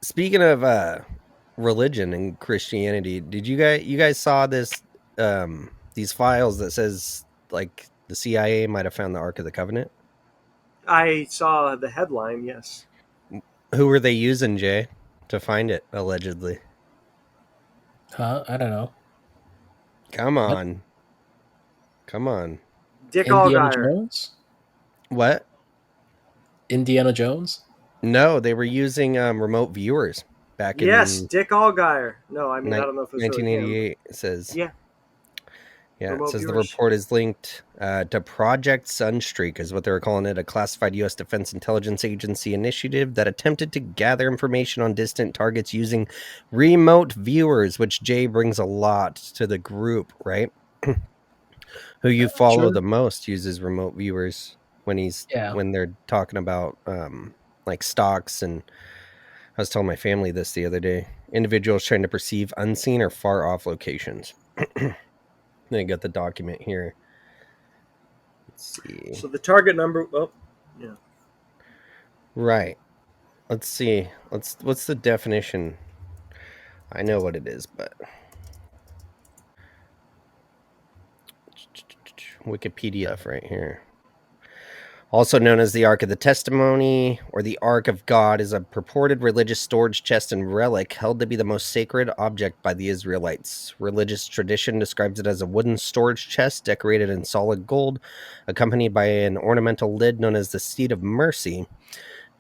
Speaking of religion and Christianity, did you guys saw this these files that says like the CIA might have found the Ark of the Covenant? I saw the headline. Yes, Who were they using, Jay, to find it allegedly? Huh? I don't know. Come What? on. Come on. Dick Indiana Allgaier. Jones? What? Indiana Jones? No, they were using remote viewers back Yes, in Dick Allgaier. No, I mean I don't know if it was really him. 1988, it says. Yeah, Yeah, it remote says the viewers. report is linked to Project Sunstreak, is what they were calling it, a classified U.S. Defense Intelligence Agency initiative that attempted to gather information on distant targets using remote viewers, which Jay brings a lot to the group, right? Who you follow Sure. the most uses remote viewers Yeah. when they're talking about like stocks. And I was telling my family this the other day. Individuals trying to perceive unseen or far off locations. I got the document here. Let's see. So the target number. Oh, yeah. Right. Let's see. What's the definition? I know what it is, but Wikipedia right here. Also known as the Ark of the Testimony or the Ark of God, is a purported religious storage chest and relic held to be the most sacred object by the Israelites. Religious tradition describes it as a wooden storage chest decorated in solid gold, accompanied by an ornamental lid known as the Seat of Mercy.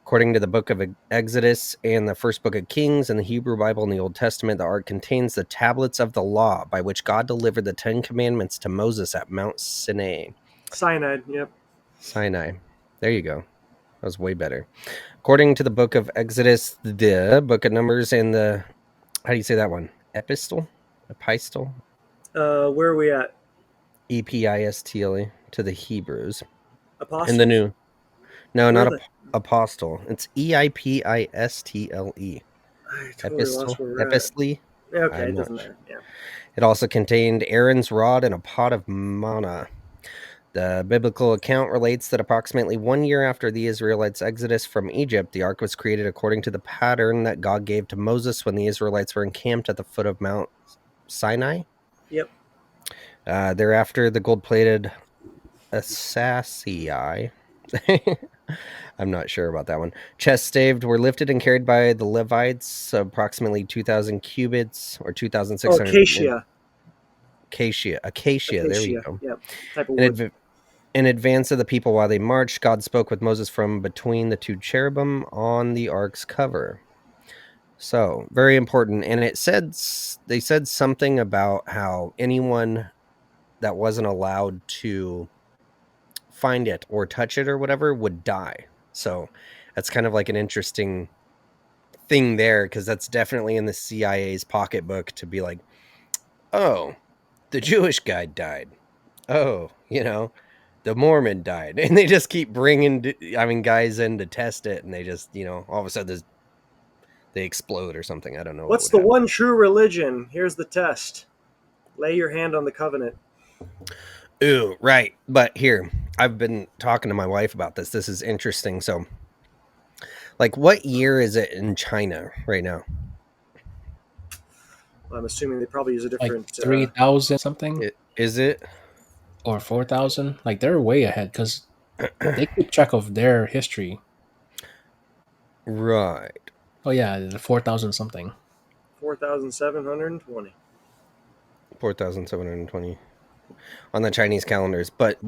According to the book of Exodus and the first book of Kings and the Hebrew Bible in the Old Testament, the ark contains the tablets of the law by which God delivered the 10 Commandments to Moses at Mount Sinai. Cyanide. Yep. Sinai. There you go. That was way better. According to the book of Exodus, the book of Numbers, and the, how do you say that one? Epistle? Where are we at? Epistle to the Hebrews. Apostle. In the new. No, not Really? apostle. It's Eipісtle. I totally lost where we're at. Epistle. Okay, I'm it not doesn't sure. matter. Yeah. It also contained Aaron's rod and a pot of manna. The biblical account relates that approximately 1 year after the Israelites' exodus from Egypt, the ark was created according to the pattern that God gave to Moses when the Israelites were encamped at the foot of Mount Sinai. Yep. Thereafter, the gold-plated Assasii, I'm not sure about that one, chest staved were lifted and carried by the Levites, approximately 2,000 cubits or 2,600. Acacia. Acacia. There we go. Yep. Type of wood. In advance of the people while they marched, God spoke with Moses from between the two cherubim on the ark's cover. So, very important. And they said something about how anyone that wasn't allowed to find it or touch it or whatever would die. So, that's kind of like an interesting thing there, because that's definitely in the CIA's pocketbook to be like, oh, the Jewish guy died. Oh, the Mormon died, and they just keep bringing, guys in to test it, and they just, all of a sudden they explode or something. I don't know. What's the one true religion? Here's the test. Lay your hand on the covenant. Ooh, right. But here, I've been talking to my wife about this. This is interesting. So, like, what year is it in China right now? Well, I'm assuming they probably use a different. Like 3,000 something? Is it? Or 4,000? Like, they're way ahead because they keep track of their history. Right. Oh, yeah, 4,000 something. 4,720. 4,720 on the Chinese calendars. But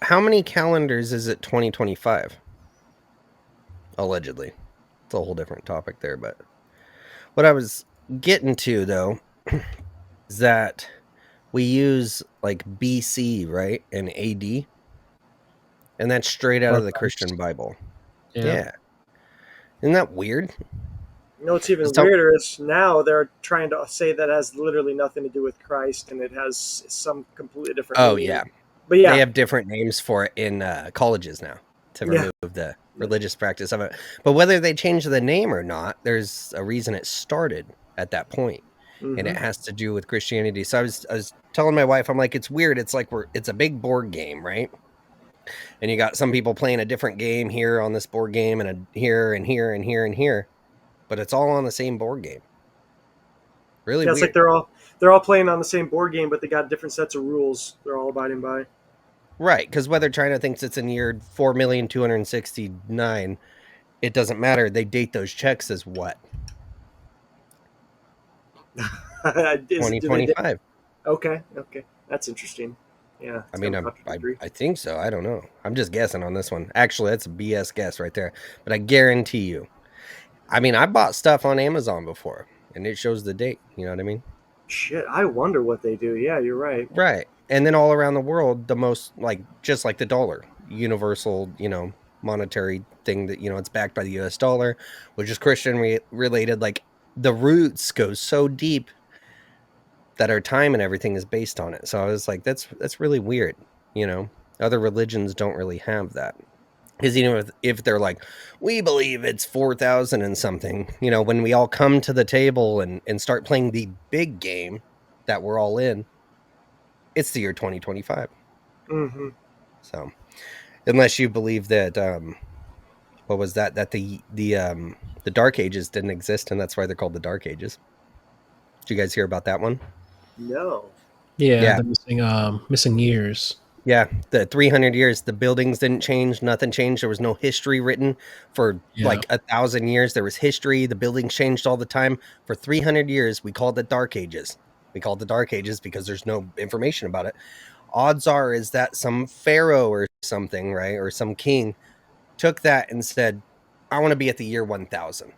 how many calendars is it 2025? Allegedly. It's a whole different topic there. But what I was getting to, though, is that we use like BC, right? And AD. And that's straight out of the Christian Bible. Yeah. Isn't that weird? You know what's even weirder is now they're trying to say that has literally nothing to do with Christ and it has some completely different meaning. Yeah. But yeah. They have different names for it in colleges now to remove the religious practice of it. But whether they change the name or not, there's a reason it started at that point. Mm-hmm. And it has to do with Christianity. So I was telling my wife, I'm like, it's weird. It's like it's a big board game, right? And you got some people playing a different game here on this board game and here and here and here and here. but it's all on the same board game. Really Yeah, it's weird. like they're all playing on the same board game, but they got different sets of rules they're all abiding by. Right, because whether China thinks it's in year 4,269, it doesn't matter. They date those checks as what? Do they? 2025. Okay, that's interesting. Yeah, I it's mean, kind of contradictory. I think so. I don't know. I'm just guessing on this one. Actually, that's a BS guess right there. But I guarantee you. I mean, I bought stuff on Amazon before, and it shows the date. You know what I mean? Shit, I wonder what they do. Yeah, you're right. Right. And then all around the world, the most just like the dollar, universal, monetary thing that it's backed by the U.S. dollar, which is Christian related. Like the roots go so deep that our time and everything is based on it. So I was like, that's really weird. Other religions don't really have that. Because if they're like, we believe it's 4,000 and something, when we all come to the table and start playing the big game that we're all in, it's the year 2025. Mm-hmm. So unless you believe that, what was that the Dark Ages didn't exist, and that's why they're called the Dark Ages. Did you guys hear about that one? No. Yeah, Yeah. the missing years. Yeah, the 300 years, the buildings didn't change, nothing changed. There was no history written for like 1,000 years. There was history. The buildings changed all the time. For 300 years, we called it Dark Ages. We called it Dark Ages because there's no information about it. Odds are is that some pharaoh or something, right, or some king took that and said, I want to be at the year 1000,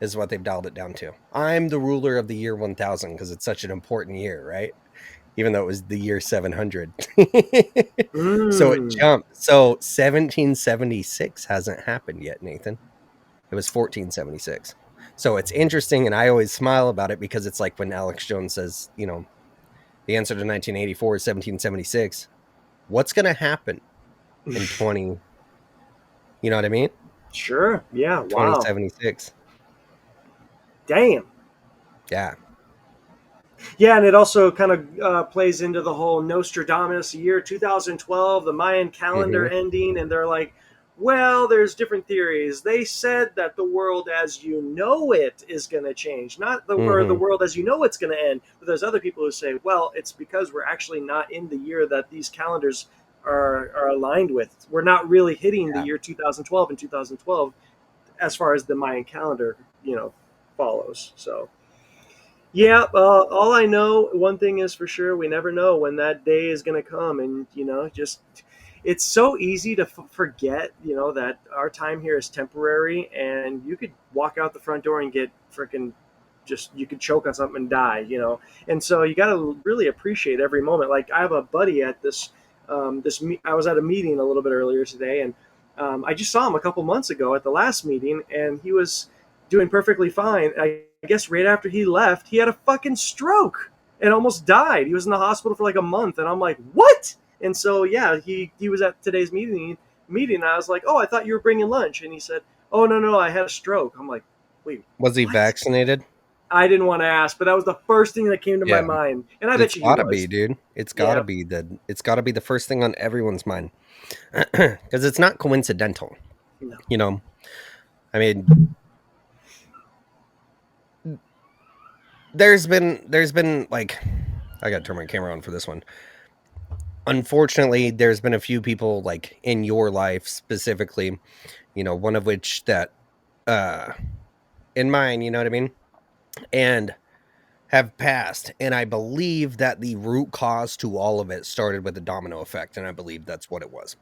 is what they've dialed it down to. I'm the ruler of the year 1000 because it's such an important year, right? Even though it was the year 700. So it jumped. So 1776 hasn't happened yet, Nathan. It was 1476. So it's interesting, and I always smile about it because it's like when Alex Jones says, the answer to 1984 is 1776. What's going to happen in 20? You know what I mean? Sure. Yeah. Wow. 2076. Damn. Yeah. Yeah, and it also kind of plays into the whole Nostradamus year 2012, the Mayan calendar ending, and they're like, well, there's different theories. They said that the world as you know it is going to change, not the world as you know it's going to end. But there's other people who say, well, it's because we're actually not in the year that these calendars are aligned with. We're not really hitting the year 2012 and 2012 as far as the Mayan calendar, follows. So. Yeah, all I know, one thing is for sure, we never know when that day is going to come. And, just it's so easy to forget, that our time here is temporary, and you could walk out the front door and get freaking you could choke on something and die, And so you got to really appreciate every moment. Like I have a buddy at I was at a meeting a little bit earlier today, and I just saw him a couple months ago at the last meeting, and he was doing perfectly fine. I guess right after he left, he had a fucking stroke and almost died. He was in the hospital for like a month, and I'm like, what? And so yeah, he was at today's meeting. And I was like, oh, I thought you were bringing lunch, and he said, oh no, I had a stroke. I'm like, wait, was he vaccinated? I didn't want to ask, but that was the first thing that came to my mind, and I bet you gotta be, dude. It's gotta be the first thing on everyone's mind because it's not coincidental. No. I mean. There's been like, I gotta turn my camera on for this one. Unfortunately, there's been a few people like in your life specifically, one of which that in mine, you know what I mean? And have passed. And I believe that the root cause to all of it started with a domino effect, and I believe that's what it was.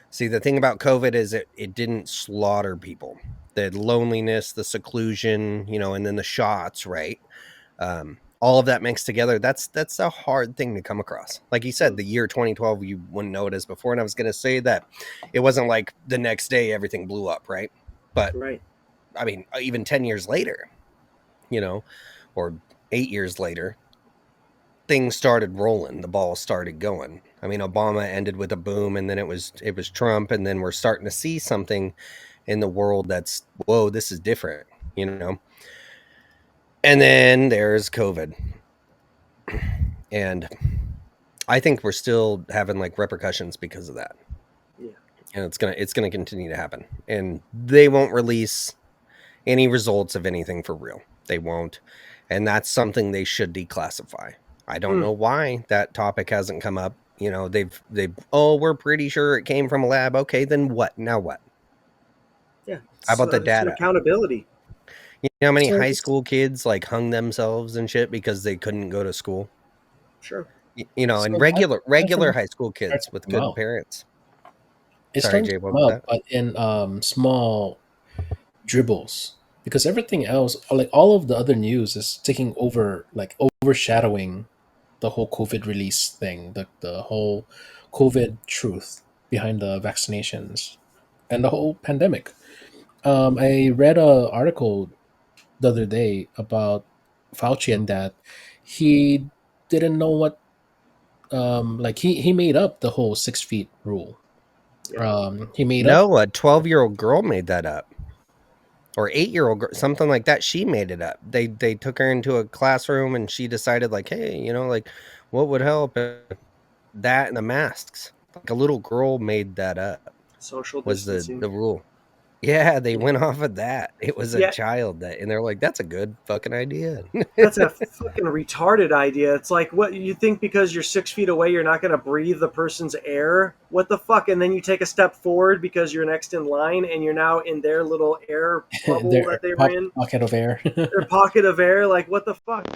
See, the thing about COVID is it didn't slaughter people. The loneliness, the seclusion, and then the shots, right? All of that mixed together, that's a hard thing to come across. Like you said, the year 2012, you wouldn't know it as before. And I was going to say that it wasn't like the next day everything blew up, right? But, I mean, even 10 years later, or 8 years later, things started rolling. The ball started going. I mean, Obama ended with a boom, and then it was Trump, and then we're starting to see something in the world that's, whoa, this is different, And then there's COVID. And I think we're still having like repercussions because of that. Yeah. And it's gonna continue to happen. And they won't release any results of anything for real. They won't. And that's something they should declassify. I don't know why that topic hasn't come up. They've we're pretty sure it came from a lab. Okay, then what? Now what? Yeah. How about the It's an data? accountability. You know how many So high school kids like hung themselves and shit because they couldn't go to school? Sure. And so regular high school starting kids to with come good out. parents. It's Sorry, starting Jay, to what come was out, that? but in small dribbles, because everything else, like all of the other news, is taking over, like overshadowing the whole COVID release thing, the whole COVID truth behind the vaccinations and the whole pandemic. I read a article the other day about Fauci and that he didn't know what like he made up the whole 6 feet rule. Yeah. He made up No, a 12-year-old girl made that up. Or 8-year-old girl, something like that. She made it up. They took her into a classroom and she decided like, hey, like what would help? That and the masks. Like a little girl made that up. Social Was the distancing. rule. Yeah, they went off of that. It was a Yeah. child and they're like, that's a good fucking idea. That's a fucking retarded idea. It's like, what, you think because you're 6 feet away, you're not going to breathe the person's air? What the fuck? And then you take a step forward because you're next in line and you're now in their little air bubble their that they were in, pocket of air. their pocket of air. Like, what the fuck?